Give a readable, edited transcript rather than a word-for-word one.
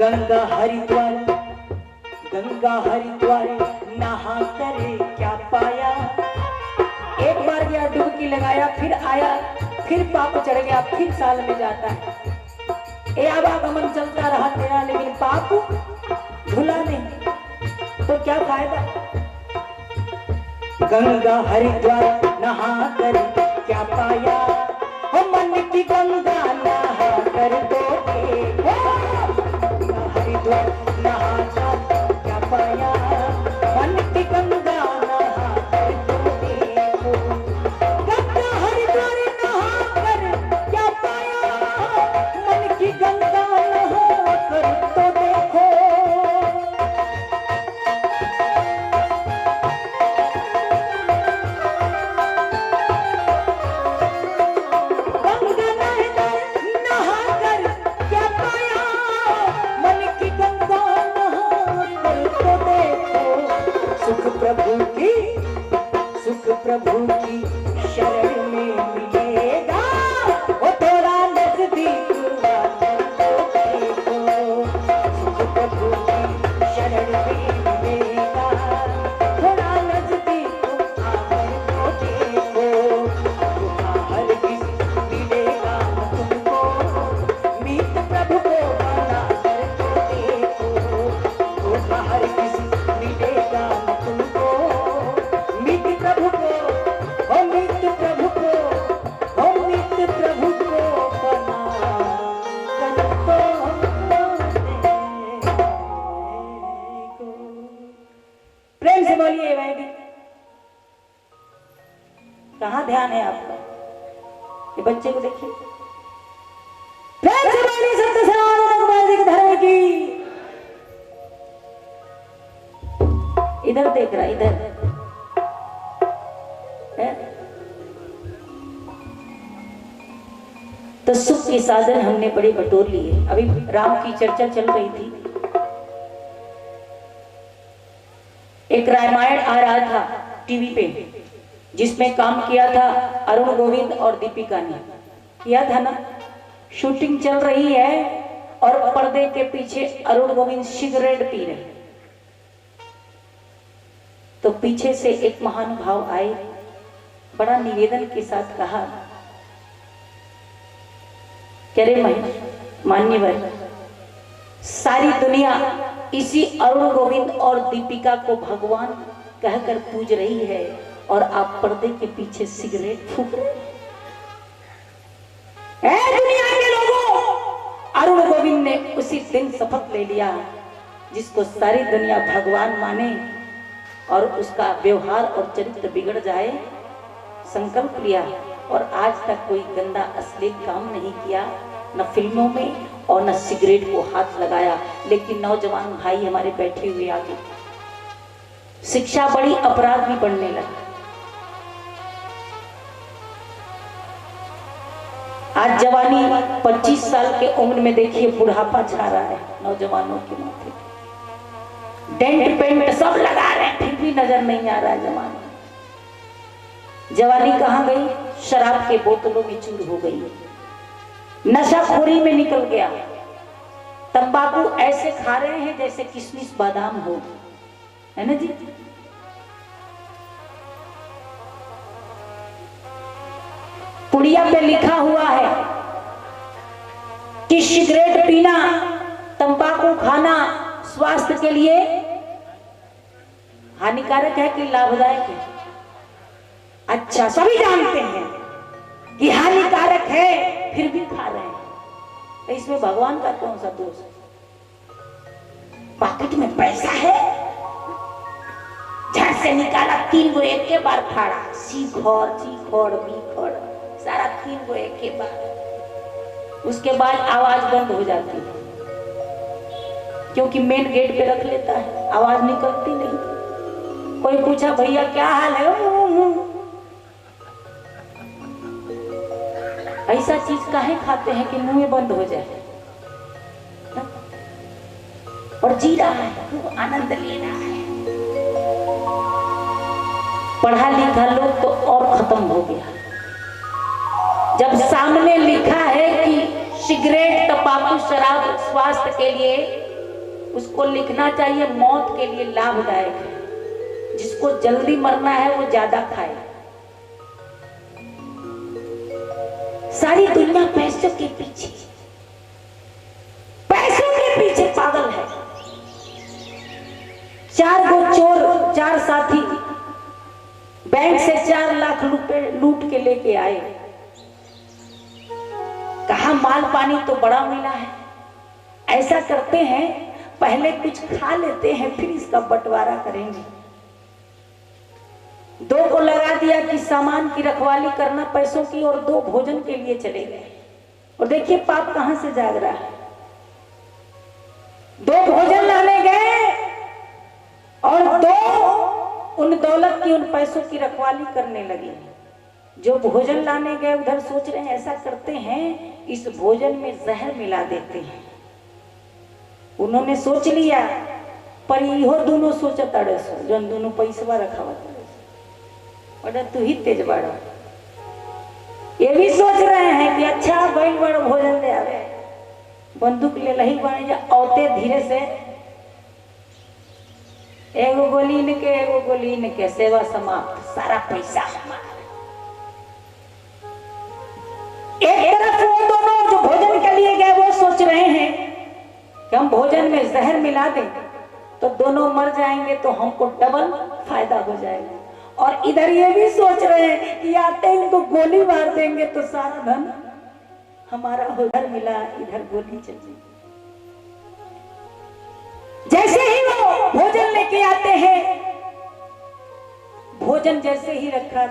गंगा हरिद्वार, गंगा हरिद्वार नहा करे क्या पाया। एक बार गया डुबकी लगाया, फिर आया, फिर पाप चढ़ गया, फिर साल में जाता है। ए आवागमन चलता रहा तेरा, लेकिन पाप धुला नहीं, तो क्या फायदा। गंगा हरिद्वार नहा कर क्या पाया, हो मन की गंगा नहा कर तो हरिद्वार नहा कर क्या पाया, मन की गंगा नहा कर तो देखो। गंगा हरिद्वार नहा कर क्या पाया, मन की गंगा नहा कर तो देखो। प्रभु की शरण में मिलेगा, वो थोड़ा नजदीक देखो। सुख प्रभु की शरण में मिलेगा, थोड़ा नजदीक आकर तो देखो। हर किसी मिलेगा तुमको, मीत प्रभु को बना कर तो देखो। हर किसी मिलेगा तुमको, मीत प्रभु को, मीत प्रभु को, मीत प्रभु को बना कर तो देखो। प्रेम से बोलिए वैदिक। कहाँ ध्यान है आपका? ये बच्चे को देखिए, प्रेम से बोलिए सत्य सनातन वैदिक धर्म की। इधर देख रहा, इधर तो सुख के साधन हमने बड़े बटोर लिए। अभी राम की चर्चा चल रही थी, एक रामायण आ रहा था टीवी पे, जिसमें काम किया था अरुण गोविंद और दीपिका ने किया था ना। शूटिंग चल रही है और पर्दे के पीछे अरुण गोविंद सिगरेट पी रहे, तो पीछे से एक महानुभाव आए, बड़ा निवेदन के साथ कहा, कह रहे महेश मान्यवर, सारी दुनिया इसी अरुण गोविंद और दीपिका को भगवान कहकर पूज रही है और आप पर्दे के पीछे सिगरेट फूंक रहे हैं। दुनिया के लोगों, अरुण गोविंद ने उसी दिन शपथ ले लिया, जिसको सारी दुनिया भगवान माने और उसका व्यवहार और चरित्र बिगड़ जाए, संकल्प लिया और आज तक कोई गंदा अश्लील काम नहीं किया, न फिल्मों में और न सिगरेट को हाथ लगाया। लेकिन नौजवान भाई हमारे बैठे हुए आगे, शिक्षा बढ़ी, अपराध भी बढ़ने लगा। आज जवानी 25 साल के उम्र में देखिए बुढ़ापा छा रहा है नौजवानों के माथे, डेंट पेंट सब लगा रहे हैं, फिर भी नजर नहीं आ रहा है जवानी। जवानी कहाँ गई? शराब के बोतलों में चूर हो गई, नशाखोरी में निकल गया। तंबाकू ऐसे खा रहे हैं जैसे किशमिश बादाम हो, है ना जी। पुड़िया पे लिखा हुआ है कि सिगरेट पीना, तंबाकू खाना स्वास्थ्य के लिए हानिकारक है कि लाभदायक है? अच्छा, सभी जानते हैं कि हानिकारक है, फिर भी खा रहे हैं, तो इसमें भगवान का कौन सा दोष है? पॉकेट में पैसा है, झट से निकाला, 3 गो एक के बार फाड़ा, सीखोड़ चीखोड़ बीखोड़ सारा 3 गो एक के बार। उसके बाद आवाज बंद हो जाती है, क्योंकि मेन गेट पे रख लेता है, आवाज निकलती नहीं। कोई पूछा भैया क्या हाल है, ऐसा चीज काहे खाते हैं कि मुंह में बंद हो जाए, और जी रहा है, खूब आनंद ले रहा है। पढ़ा लिखा लोग तो और खत्म हो गया। जब सामने लिखा है कि सिगरेट, तंबाकू, शराब स्वास्थ्य के लिए उसको लिखना चाहिए मौत के लिए लाभदायक है। जिसको जल्दी मरना है वो ज्यादा खाए। सारी दुनिया पैसों के पीछे पागल है। 4 गो चोर, 4 साथी बैंक से 4 लाख रुपए लूट के लेके आए। कहा माल पानी तो बड़ा मिला है, ऐसा करते हैं पहले कुछ खा लेते हैं फिर इसका बंटवारा करेंगे। 2 को लगा दिया कि सामान की रखवाली करना पैसों की, और 2 भोजन के लिए चले गए। और देखिए पाप कहां से जाग रहा है। 2 भोजन लाने गए और 2 उन दौलत की, उन पैसों की रखवाली करने लगे। जो भोजन लाने गए उधर सोच रहे हैं ऐसा करते हैं इस भोजन में जहर मिला देते हैं। उन्होंने सोच लिया, पर इहो दोनों सोचत अड़े सो जो दोनों पैसवा रखावत अड़े तू ही तेज बड़ा। ये भी सोच रहे हैं कि अच्छा बड़ी बड़ा भोजन ले आवे, बंदूक ले लही बने जा औते धीरे से एगो गोली इनके एगो गोली इनके, सेवा समाप्त, सारा पैसा हमारा। एक तरफ वो दोनों जो भोजन के लिए गए वो सोच रहे हैं कि हम भोजन में जहर मिला दें तो दोनों मर जाएंगे तो हमको डबल फायदा हो जाएगा। और इधर ये भी सोच रहे हैं कि आते हैं इनको गोली मार देंगे तो सारा धन हमारा उधर मिला, इधर गोली चली। जैसे ही वो भोजन लेके आते हैं, भोजन जैसे ही रखा